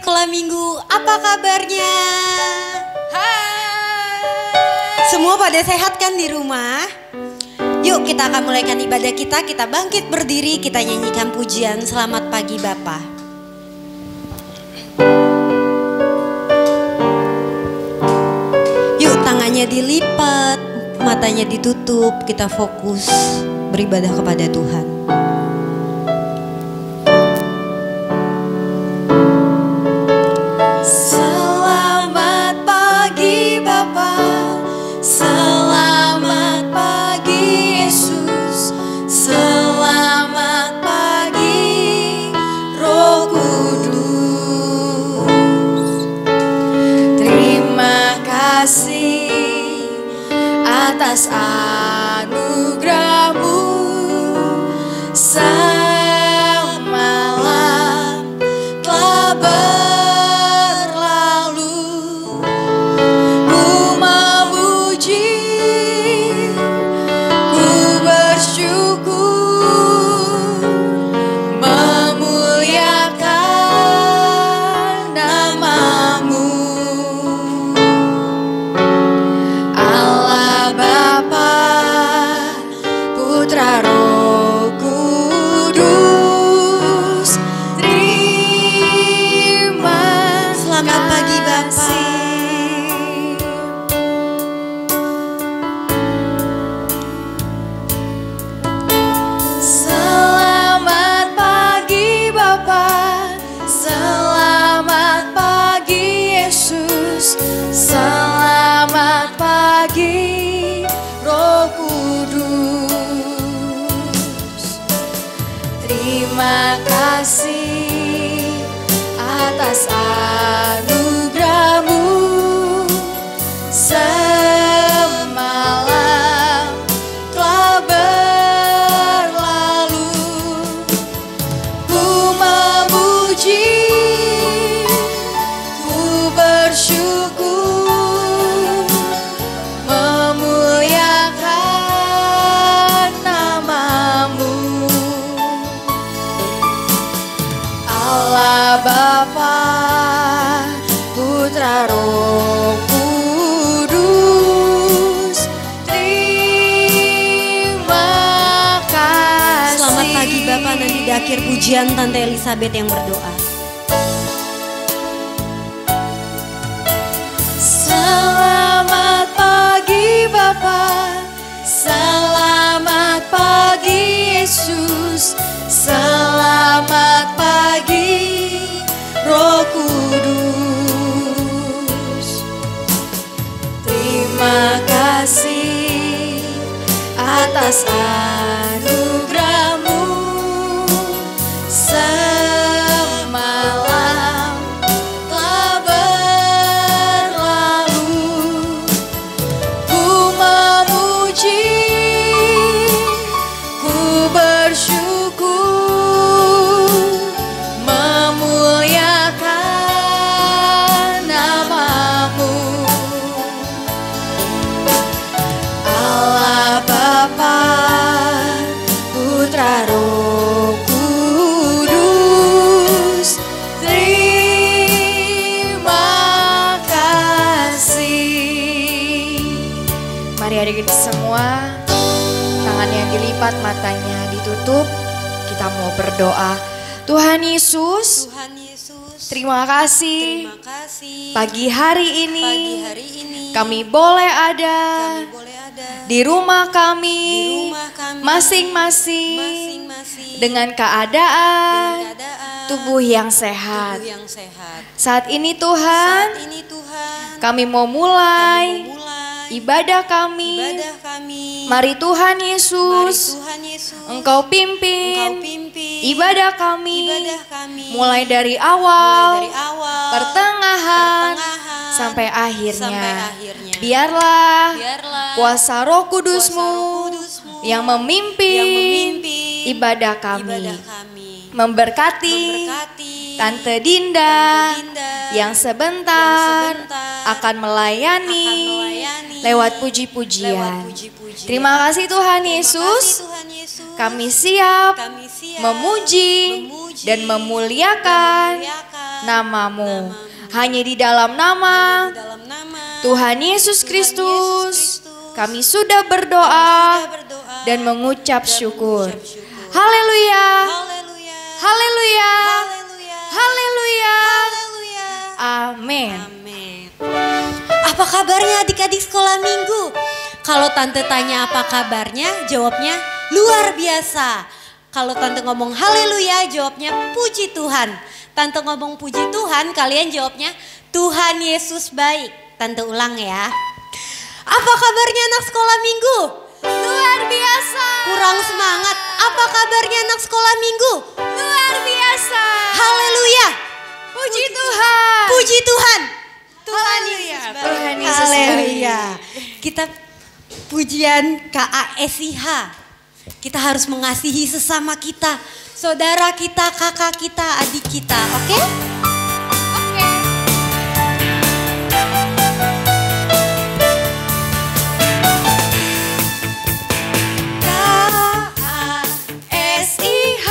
sekolah minggu, apa kabarnya? Hai. Semua pada sehat kan di rumah? Yuk kita akan mulaikan ibadah kita bangkit berdiri, kita nyanyikan pujian Selamat Pagi Bapa. Yuk tangannya dilipat, matanya ditutup, kita fokus beribadah kepada Tuhan. Selamat pagi Bapa, selamat pagi Yesus, selamat pagi Roh Kudus. Terima kasih atas anugerah-Mu semalam telah berlalu. Ku memuji, ku bersyukur, memuliakan nama-Mu. Allah Bapa, Putra Roh Kudus, terima Selamat pagi Bapa. Selamat pagi Bapa, selamat pagi Yesus, selamat pagi Roh Kudus. Terima kasih atas anugerah-Mu semalam telah berlalu. Ku memuji, ku bersyukur, memuliakan nama-Mu. Allah Bapa, Putra Roh Kudus, terima kasih. Selamat pagi Bapak, nanti di akhir pujian Tante Elizabeth yang berdoa. Selamat pagi Bapa, selamat pagi Yesus, selamat pagi Roh Kudus. Terima kasih atas anugerah-Mu semalam telah berlalu. Ku memuji, ku bersyukur, memuliakan nama-Mu. Allah Bapa, Putra Roh Kudus, terima kasih. Mari adik-adik semua, tangannya dilipat, matanya ditutup. Kita mau berdoa. Tuhan Yesus, Tuhan Yesus, terima kasih. terima kasih. Pagi hari ini, Pagi hari ini kami boleh ada kami boleh ada di rumah kami, di rumah kami masing-masing masing-masing dengan keadaan dengan keadaan tubuh yang sehat. tubuh yang sehat. Saat ini Tuhan, Saat ini Tuhan, kami mau kami mulai mau mulai ibadah kami. ibadah kami. Mari Tuhan Mari Yesus, Tuhan Yesus, Engkau pimpin Engkau pimpin ibadah kami, ibadah kami mulai dari mulai awal, dari awal, pertengahan, pertengahan, sampai akhirnya. sampai akhirnya. Biarlah Biarlah kuasa Roh Kudus-Mu kuasa Roh Kudus-Mu yang memimpin ibadah kami, memberkati Tante Dinda yang sebentar akan melayani lewat puji-pujian. Terima kasih Tuhan Yesus, kami siap memuji dan memuliakan namamu. Hanya di dalam nama Tuhan Yesus Kristus kami sudah berdoa dan mengucap syukur. Haleluya. Haleluya. Haleluya. Amin. Apa kabarnya adik-adik sekolah minggu? Kalau tante tanya apa kabarnya, jawabnya luar biasa. Kalau tante ngomong haleluya, jawabnya puji Tuhan. Tante ngomong puji Tuhan, kalian jawabnya Tuhan Yesus baik. Tante ulang ya. Apa kabarnya anak sekolah minggu? Luar biasa. Kurang semangat. Apa kabarnya anak sekolah minggu? Luar biasa. Haleluya. Puji Tuhan. Puji Tuhan. Tuhan Yesus. Tuhan Yesus. Haleluya. Kita pujian KASIH. Kita harus mengasihi sesama kita, saudara kita, kakak kita, adik kita, oke? Oke. KASIH,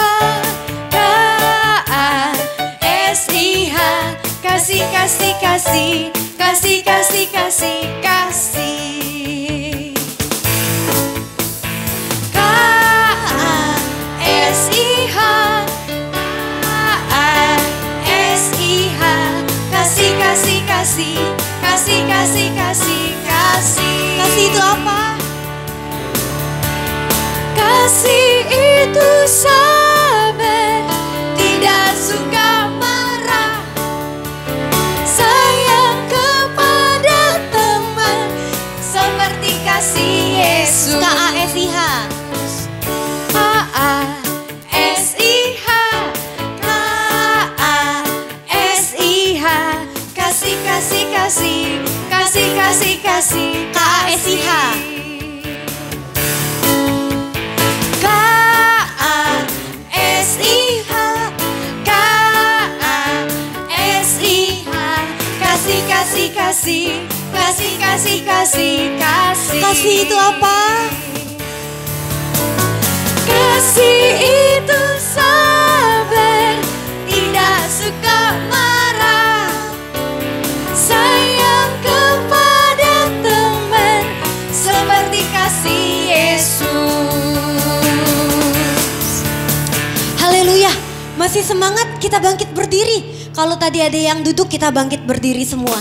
KASIH, kasih, kasih, kasih, kasih, kasih, kasih, kasih. Kasih, kasih, kasih, kasih, kasih. Kasih itu apa? Kasih itu sabar, tidak suka marah, sayang kepada teman, seperti kasih Yesus. KASIH. Kasih, kasih, kasih, kasih, kasih, KASIH. KASIH, KASIH, kasih, kasih, kasih, kasih, kasih, kasih, kasih. Kasih itu apa? Kasih itu sabar, tidak suka marah, sayang kepada teman, seperti kasih Yesus. Haleluya. Masih semangat, kita bangkit berdiri. Kalau tadi ada yang duduk, kita bangkit berdiri semua.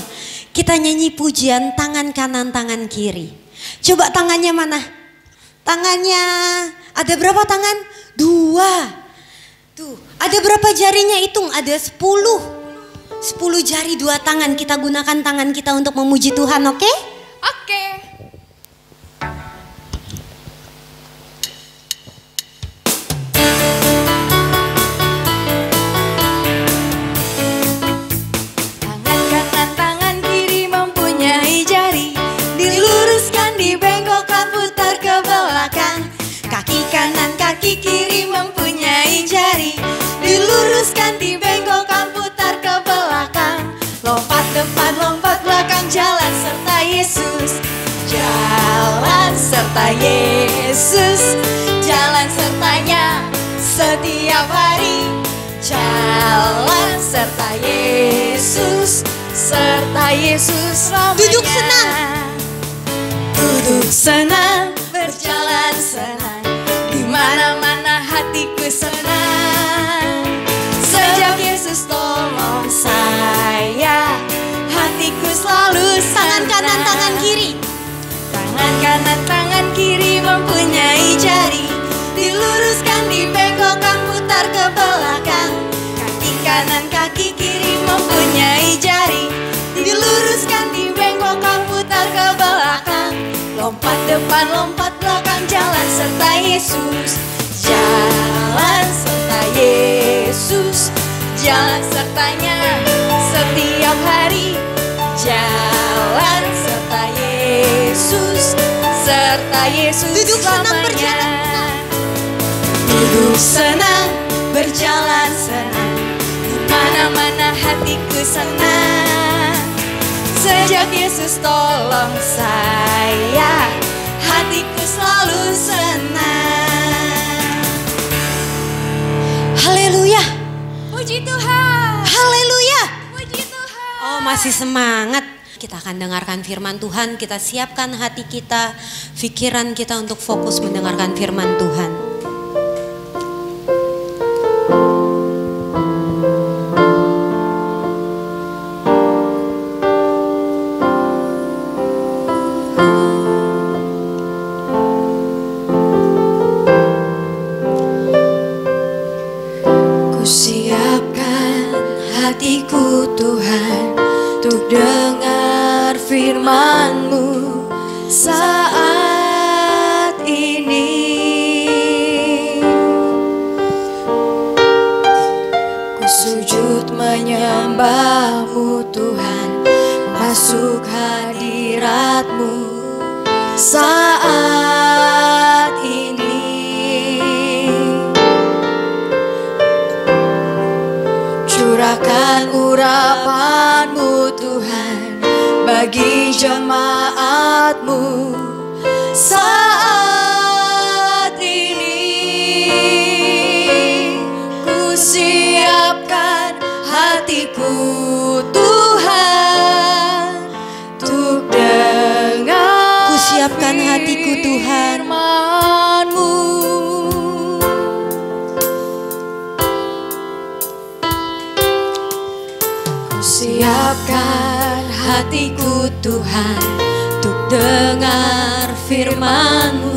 Kita nyanyi pujian tangan kanan, tangan kiri. Coba tangannya mana? Tangannya ada berapa tangan? 2. Tuh, ada berapa jarinya? Hitung, ada 10. 10 jari 2 tangan. Kita gunakan tangan kita untuk memuji Tuhan, oke? Oke. Tangan kanan, tangan kiri mempunyai jari, diluruskan, dibengkokkan, putar ke belakang. Kaki kanan, kaki kiri mempunyai jari, diluruskan, dibengkokkan, putar ke belakang. Lompat depan, lompat belakang, jalan serta Yesus. Jalan serta Yesus, jalan sertanya setiap hari. Jalan serta Yesus, serta Yesus selamanya. Duduk senang. Duduk senang, berjalan senang, di mana-mana hatiku senang. Sejak Yesus tolong saya, hatiku selalu senang. Tangan kanan, tangan kiri. Tangan kanan, tangan kiri mempunyai jari, diluruskan, dibengkokkan, putar ke belakang. Kaki kanan, kaki kiri mempunyai jari, diluruskan, dibengkokkan, putar ke belakang. Lompat depan, lompat belakang, jalan serta Yesus. Jalan serta Yesus, jalan sertanya setiap hari. Jalan serta Yesus, serta Yesus Duduk senang, selamanya. berjalan. Duduk senang, berjalan senang, di mana-mana hatiku senang. Sejak Yesus tolong saya, hatiku selalu senang. Haleluya. Puji Tuhan. Haleluya. masih semangat? Kita akan dengarkan firman Tuhan, kita siapkan hati kita, pikiran kita untuk fokus mendengarkan firman Tuhan. Kusiapkan hatiku Tuhan untuk dengar firman-Mu saat ini. Ku sujud menyembah-Mu Tuhan, masuk hadirat-Mu saat ini. Curahkan urapan-Mu Tuhan bagi jemaat-Mu saat ini. Ku siapkan hatiku Tuhan untuk dengar. Ku siapkan hatiku Tuhan. firman-Mu. Siapkan hatiku Tuhan untuk dengar firman-Mu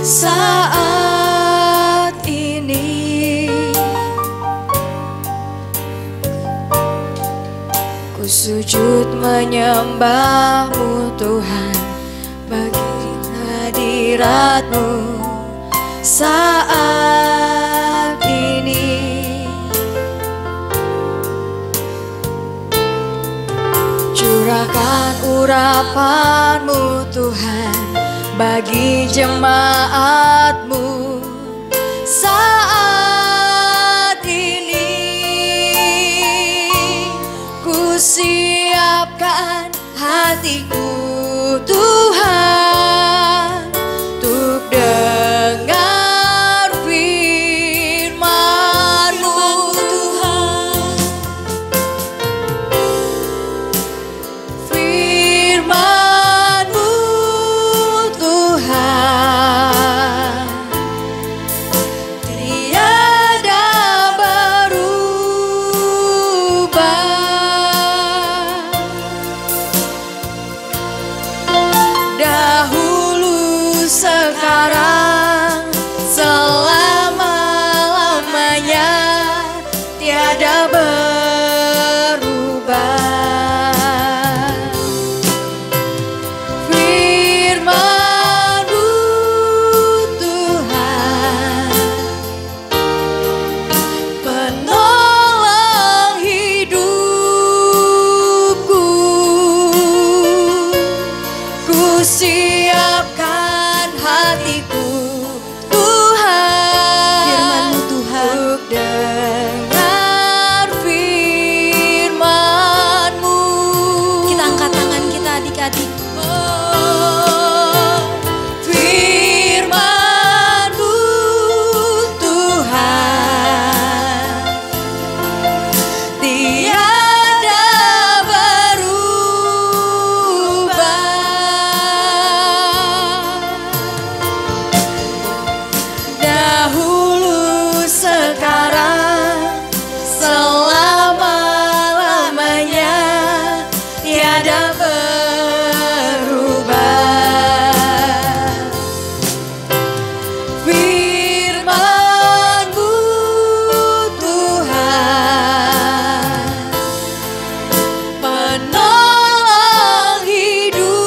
saat ini. Ku sujud menyembah-Mu Tuhan bagi hadirat-Mu saat ini. Curahkan urapan-Mu Tuhan bagi jemaat-Mu saat ini. Ku siapkan hatiku Tuhan untuk dengar firman-Mu Tuhan. Firman-Mu Tuhan tiada berubah. Dahulu, sekarang, selama-lamanya tiada berubah. Firman-Mu Tuhan penolong hidupku. Ku siapkan hatiku Tuhan Firman-Mu Tuhan. untuk dengar firman-Mu. Kita angkat tangan kita adik-adik. Oh, firman-Mu Tuhan tiada berubah. Dahulu, sekarang, selama-lamanya tiada berubah. Firman-Mu Tuhan penolong hidupku.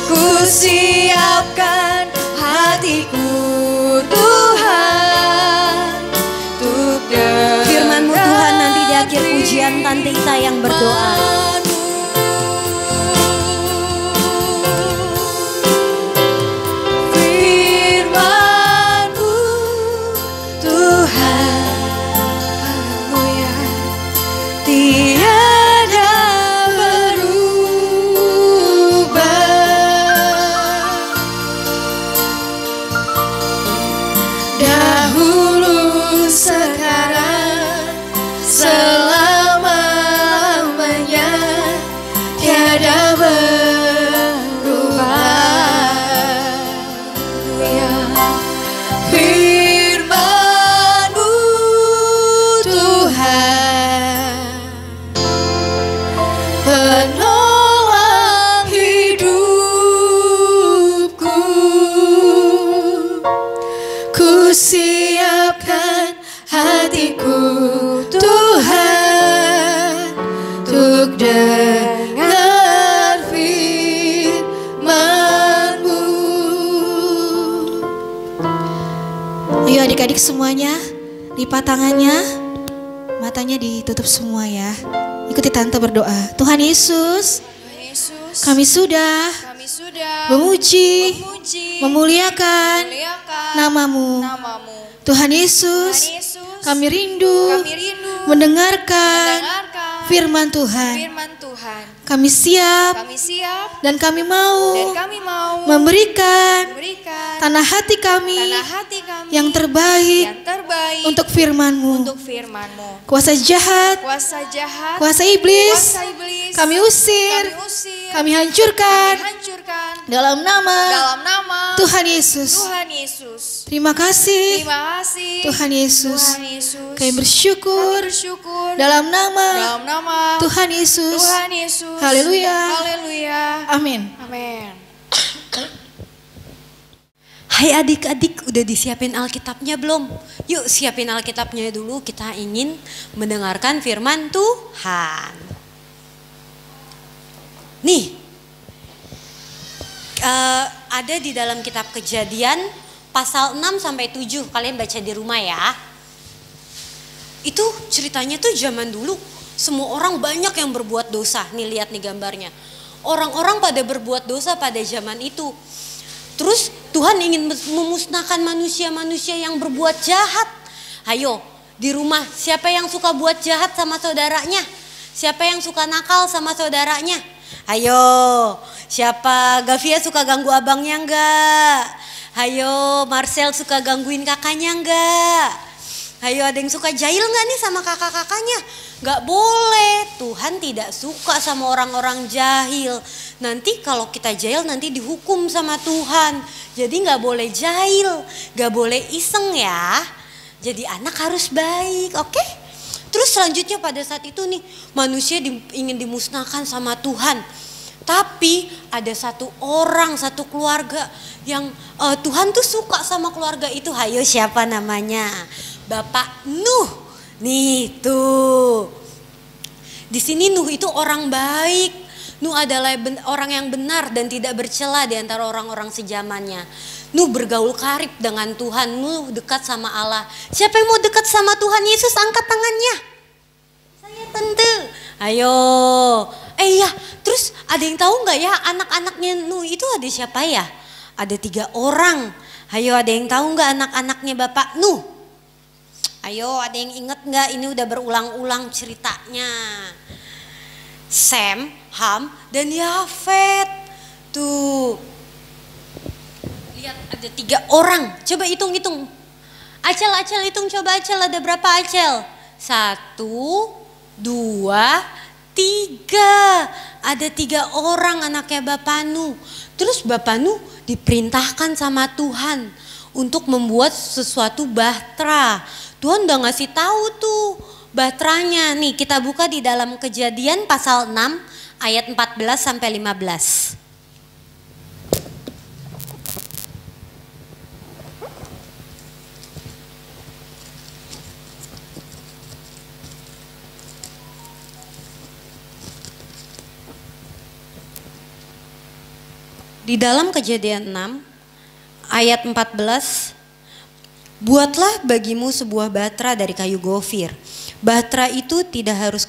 Ku siapkan hatiku Tuhan untuk dengar Firman-Mu Tuhan, nanti di akhir pujian Tante Ita yang berdoa. Firman-Mu Tuhan, haleluya, tiada berubah. Dahulu, sekarang, selama-lamanya tiada berubah. Ya, firman-Mu Tuhan, penolong hidupku. Ku siapkan hatiku Tuhan untuk dengar firman-Mu. Ayo adik-adik semuanya, lipat tangannya, matanya ditutup semua ya. Ikuti tante berdoa. Tuhan Yesus, kami sudah memuji, memuliakan namamu. Tuhan Yesus, kami rindu mendengarkan firman Tuhan. Kami siap dan kami mau memberikan tanah hati kami yang terbaik untuk firman-Mu. Kuasa jahat, kuasa iblis, kami usir, kami hancurkan dalam nama Tuhan Yesus. Terima kasih Tuhan Yesus. Kami bersyukur dalam nama Tuhan Yesus. Haleluya. Amin. Hai adik-adik, udah disiapin Alkitabnya belum? Yuk siapin Alkitabnya dulu, kita ingin mendengarkan firman Tuhan. Nih, ada di dalam kitab Kejadian pasal 6-7, kalian baca di rumah ya. Itu ceritanya tuh zaman dulu semua orang banyak yang berbuat dosa. Nih lihat nih gambarnya. Orang-orang pada berbuat dosa pada zaman itu. Terus Tuhan ingin memusnahkan manusia-manusia yang berbuat jahat. Ayo di rumah, siapa yang suka buat jahat sama saudaranya? Siapa yang suka nakal sama saudaranya? Ayo, siapa? Gavia suka ganggu abangnya enggak? Ayo, Marcel suka gangguin kakaknya enggak? Ayo, ada yang suka jahil enggak nih sama kakak-kakaknya? Enggak boleh, Tuhan tidak suka sama orang-orang jahil. Nanti kalau kita jahil nanti dihukum sama Tuhan. Jadi enggak boleh jahil, enggak boleh iseng ya. Jadi anak harus baik, oke? Terus selanjutnya pada saat itu nih manusia ingin dimusnahkan sama Tuhan. Tapi ada satu orang, satu keluarga yang Tuhan tuh suka sama keluarga itu. Hayo siapa namanya? Bapak Nuh. Nih tuh. Di sini Nuh itu orang baik. Nuh adalah orang yang benar dan tidak bercela di antara orang-orang sejamannya. Nuh bergaul karib dengan Tuhan. Nuh dekat sama Allah. Siapa yang mau dekat sama Tuhan Yesus? Angkat tangannya. Saya tante. Ayo. Ya, terus ada yang tahu nggak ya anak-anaknya Nuh itu ada siapa ya? Ada 3 orang. Ayo, ada yang tahu nggak anak-anaknya Bapak Nuh? Ayo, ada yang inget nggak? Ini udah berulang-ulang ceritanya. Sem, Ham, dan Yafet. Tuh. Lihat ada 3 orang. Coba hitung-hitung. Acel hitung, coba Acel ada berapa Acel? 1, 2, 3. Ada 3 orang anaknya Bapak Nuh. Terus Bapak Nuh diperintahkan sama Tuhan untuk membuat sesuatu bahtera. Tuhan udah ngasih tahu tuh bahteranya. Nih kita buka di dalam Kejadian pasal 6 ayat 14-15. Di dalam Kejadian 6 ayat 14, buatlah bagimu sebuah bahtera dari kayu gofir. Bahtera itu tidak harus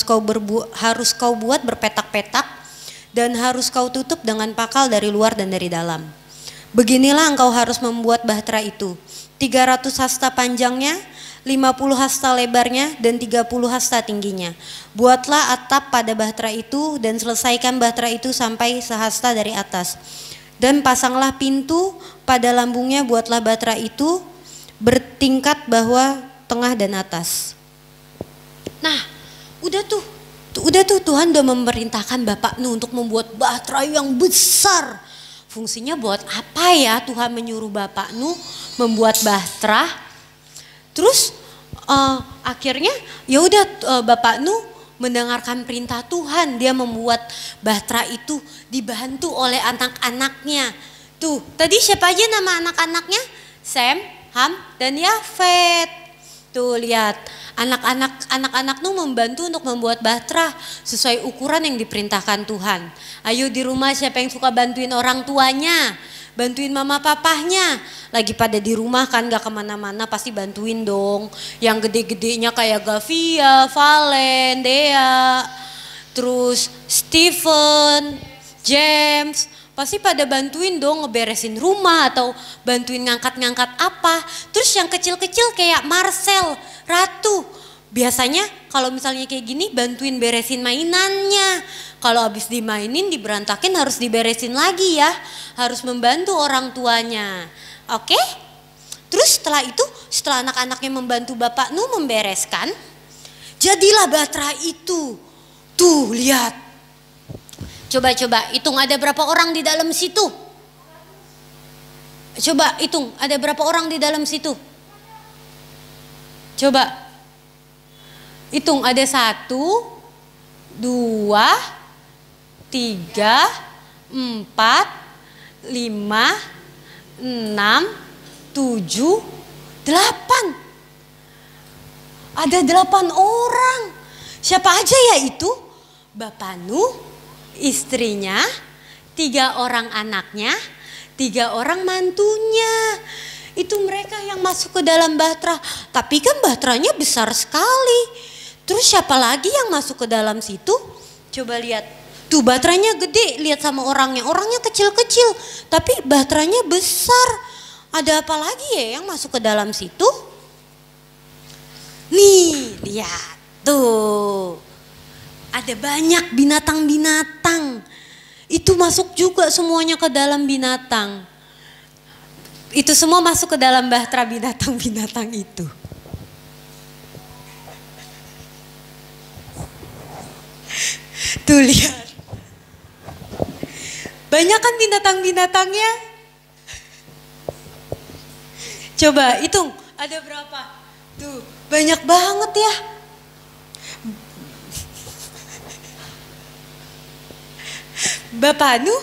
kau buat berpetak-petak dan harus kau tutup dengan pakal dari luar dan dari dalam. Beginilah engkau harus membuat bahtera itu. 300 hasta panjangnya, 50 hasta lebarnya, dan 30 hasta tingginya. Buatlah atap pada bahtera itu dan selesaikan bahtera itu sampai sehasta dari atas. Dan pasanglah pintu pada lambungnya, buatlah bahtera itu bertingkat bawah, tengah, dan atas. Nah, udah tuh Tuhan udah memerintahkan Bapak Nuh untuk membuat bahtera yang besar. Fungsinya buat apa ya Tuhan menyuruh Bapak Nuh membuat bahtera? Terus akhirnya ya udah Bapak Nuh mendengarkan perintah Tuhan, dia membuat bahtera itu dibantu oleh anak-anaknya. Tuh, tadi siapa aja nama anak-anaknya? Sem, Ham, dan Yafet. Tuh lihat, anak-anak Nuh membantu untuk membuat bahtera sesuai ukuran yang diperintahkan Tuhan. Ayo di rumah siapa yang suka bantuin orang tuanya, bantuin mama papahnya. Lagi pada di rumah kan gak kemana-mana pasti bantuin dong. Yang gede-gedenya kayak Gavia, Valen, Dea, terus Steven, James. Pasti pada bantuin dong ngeberesin rumah atau bantuin ngangkat-ngangkat apa. Terus yang kecil-kecil kayak Marcel, Ratu. Biasanya kalau misalnya kayak gini bantuin beresin mainannya. Kalau habis dimainin diberantakin harus diberesin lagi ya. Harus membantu orang tuanya. Oke? Terus setelah itu setelah anak-anaknya membantu Bapak Nuh membereskan. Jadilah bahtera itu. Tuh lihat. Coba hitung ada berapa orang di dalam situ. Coba hitung ada berapa orang di dalam situ. Coba hitung ada 1, 2, 3, 4, 5, 6, 7, 8. Ada 8 orang. Siapa aja ya itu? Bapak Nuh, istrinya, 3 orang anaknya, 3 orang mantunya. Itu mereka yang masuk ke dalam bahtera. Tapi kan bahteranya besar sekali. Terus siapa lagi yang masuk ke dalam situ? Coba lihat. Tuh bahteranya gede, lihat sama orangnya. Orangnya kecil-kecil, tapi bahteranya besar. Ada apa lagi ya yang masuk ke dalam situ? Nih, lihat. Tuh. Ada banyak binatang-binatang. Itu masuk juga semuanya ke dalam binatang. Itu semua masuk ke dalam bahtera binatang-binatang itu. Tuh lihat. Banyak kan binatang-binatangnya? Coba hitung ada berapa? Tuh banyak banget ya. Bapak Nuh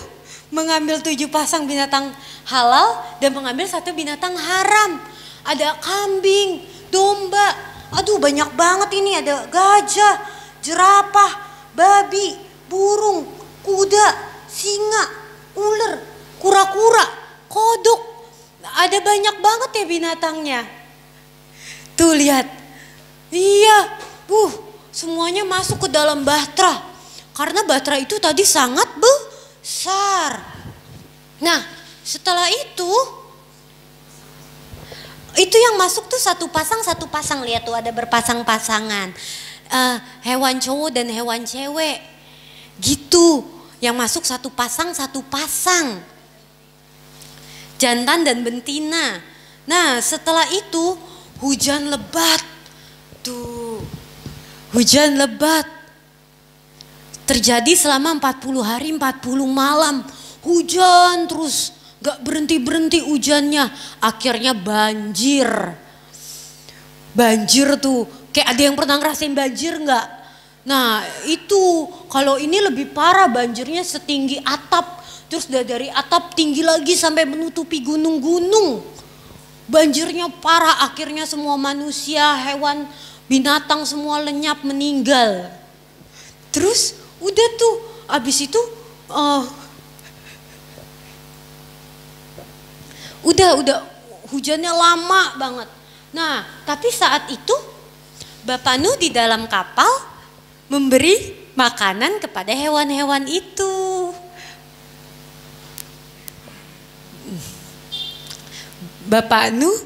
mengambil 7 pasang binatang halal dan mengambil 1 binatang haram. Ada kambing, domba, aduh banyak banget ini. Ada gajah, jerapah, babi, burung, kuda, singa, ular, kura-kura, kodok. Ada banyak banget ya binatangnya. Tuh lihat, iya, semuanya masuk ke dalam bahtera. Karena bahtera itu tadi sangat besar. Nah, setelah itu yang masuk tuh 1 pasang. Lihat tuh ada berpasang-pasangan. Hewan cowok dan hewan cewek. Gitu. Yang masuk 1 pasang. Jantan dan betina. Nah, setelah itu hujan lebat. Tuh. Hujan lebat. Terjadi selama 40 hari 40 malam. Hujan terus, gak berhenti-berhenti hujannya. Akhirnya banjir. Banjir tuh, kayak ada yang pernah ngerasain banjir gak? Nah itu, kalau ini lebih parah banjirnya setinggi atap. Terus dari atap tinggi lagi sampai menutupi gunung-gunung. Banjirnya parah, akhirnya semua manusia, hewan, binatang semua lenyap meninggal. Terus udah tuh, abis itu udah hujannya lama banget. Nah, tapi saat itu Bapak Nuh di dalam kapal memberi makanan kepada hewan-hewan itu. Bapak Nuh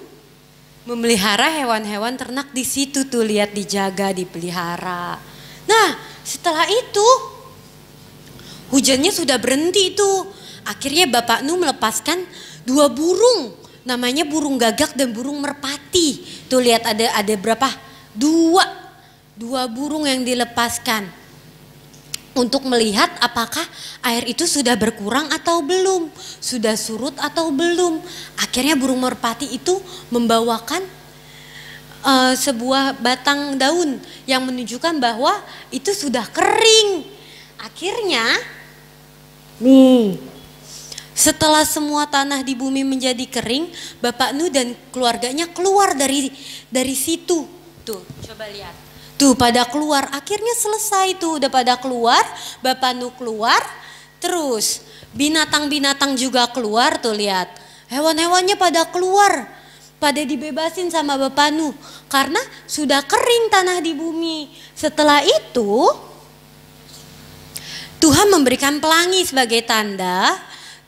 memelihara hewan-hewan ternak di situ tuh, lihat dijaga, dipelihara. Nah, setelah itu hujannya sudah berhenti itu. Akhirnya Bapak Nuh melepaskan 2 burung. Namanya burung gagak dan burung merpati. Tuh lihat ada berapa? 2 2 burung yang dilepaskan untuk melihat apakah air itu sudah berkurang atau belum, sudah surut atau belum. Akhirnya burung merpati itu membawakan sebuah batang daun yang menunjukkan bahwa itu sudah kering. Akhirnya nih, setelah semua tanah di bumi menjadi kering, Bapak Nuh dan keluarganya keluar dari situ. Tuh, coba lihat. Tuh pada keluar, akhirnya selesai tuh, udah pada keluar, Bapak Nuh keluar, terus binatang-binatang juga keluar tuh, lihat. Hewan-hewannya pada keluar, pada dibebasin sama Bapak Nuh karena sudah kering tanah di bumi. Setelah itu Tuhan memberikan pelangi sebagai tanda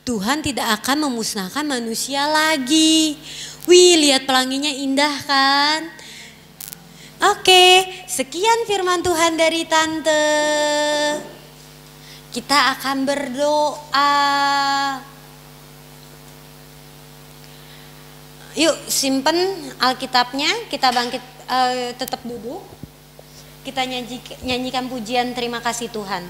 Tuhan tidak akan memusnahkan manusia lagi. Wih, lihat pelanginya indah kan? Oke, sekian firman Tuhan dari Tante. Kita akan berdoa. Yuk simpen Alkitabnya, kita bangkit, tetap duduk. Kita nyanyikan pujian terima kasih Tuhan.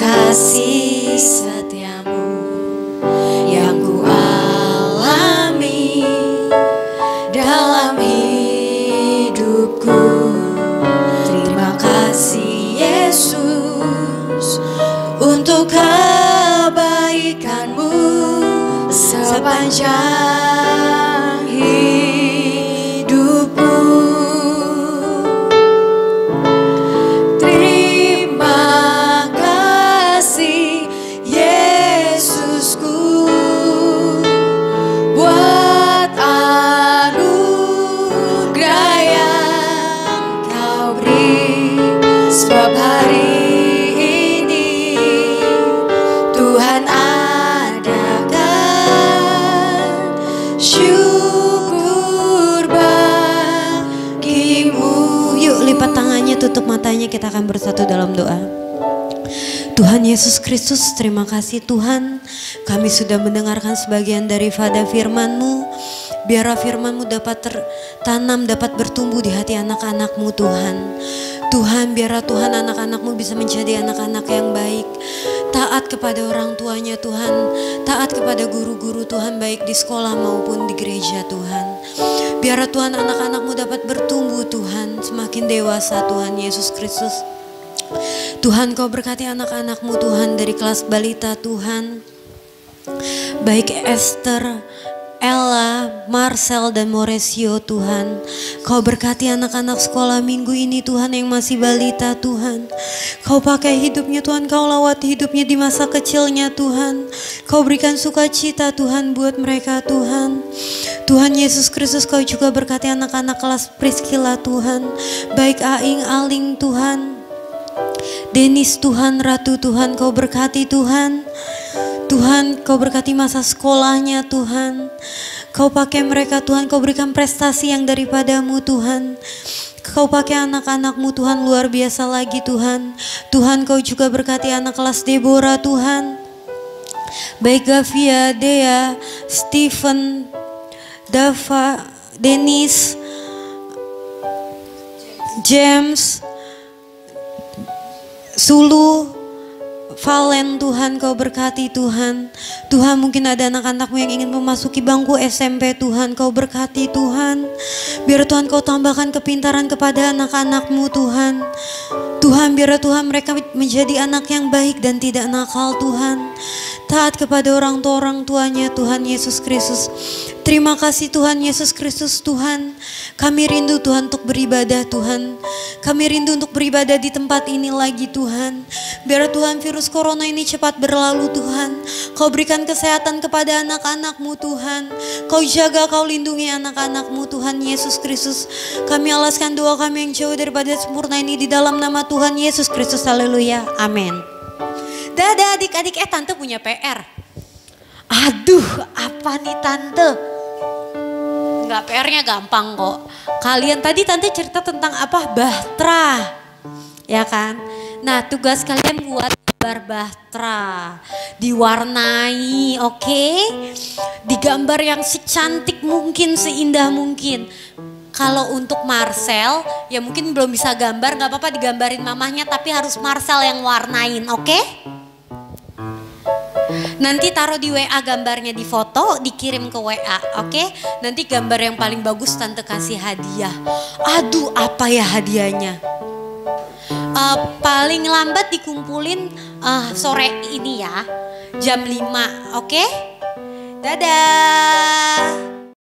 Kasih setiamu yang ku alami dalam hidupku. Terima kasih Yesus untuk kebaikanmu sepanjang hidupku. Tutup matanya, kita akan bersatu dalam doa. Tuhan Yesus Kristus, terima kasih Tuhan, kami sudah mendengarkan sebagian daripada firman-Mu. Biarlah firman-Mu dapat tertanam, dapat bertumbuh di hati anak-anak-Mu Tuhan. Tuhan, biarlah Tuhan anak-anak-Mu bisa menjadi anak-anak yang baik, taat kepada orang tuanya Tuhan, taat kepada guru-guru Tuhan, baik di sekolah maupun di gereja Tuhan. Biarlah Tuhan anak-anak-Mu dapat bertumbuh Tuhan, semakin dewasa Tuhan Yesus Kristus. Tuhan, Kau berkati anak-anak-Mu Tuhan dari kelas balita Tuhan, baik Esther, Ella, Marcel dan Moresio Tuhan. Kau berkati anak-anak sekolah minggu ini Tuhan yang masih balita Tuhan. Kau pakai hidupnya Tuhan, Kau lawat hidupnya di masa kecilnya Tuhan. Kau berikan sukacita Tuhan buat mereka Tuhan. Tuhan Yesus Kristus, Kau juga berkati anak-anak kelas Priscilla Tuhan, baik Aing, Aling Tuhan, Denis Tuhan, Ratu Tuhan. Kau berkati Tuhan. Tuhan, Kau berkati masa sekolahnya Tuhan. Kau pakai mereka Tuhan, Kau berikan prestasi yang daripada-Mu Tuhan. Kau pakai anak-anak-Mu Tuhan luar biasa lagi Tuhan. Tuhan, Kau juga berkati anak kelas Deborah Tuhan, baik Gavia, Dea, Stephen, Dava, Dennis, James, Sulu, Valen Tuhan. Kau berkati Tuhan. Tuhan, mungkin ada anak-anak-Mu yang ingin memasuki bangku SMP Tuhan. Kau berkati Tuhan. Biar Tuhan Kau tambahkan kepintaran kepada anak-anak-Mu Tuhan. Tuhan, biar Tuhan mereka menjadi anak yang baik dan tidak nakal Tuhan. Taat kepada orang tuanya Tuhan Yesus Kristus. Terima kasih Tuhan Yesus Kristus Tuhan. Kami rindu Tuhan untuk beribadah Tuhan. Kami rindu untuk beribadah di tempat ini lagi Tuhan. Biar Tuhan virus corona ini cepat berlalu Tuhan. Kau berikan kesehatan kepada anak-anak-Mu Tuhan. Kau jaga, Kau lindungi anak-anak-Mu Tuhan Yesus Kristus. Kami alaskan doa kami yang jauh daripada sempurna ini di dalam nama Tuhan Yesus Kristus. Haleluya. Amin. Dadah adik-adik, tante punya PR. Aduh, apa nih tante? Enggak, PR-nya gampang kok. Kalian tadi tante cerita tentang apa? Bahtera. Ya kan? Nah, tugas kalian buat gambar bahtera. Diwarnai, oke? Digambar yang secantik mungkin, seindah mungkin. Kalau untuk Marcel, ya mungkin belum bisa gambar, gak apa-apa digambarin mamahnya, tapi harus Marcel yang warnain, oke? Nanti taruh di WA gambarnya, di foto, dikirim ke WA, oke? Nanti gambar yang paling bagus tante kasih hadiah. Aduh, apa ya hadiahnya? Paling lambat dikumpulin sore ini ya, jam 5, oke? Dadah!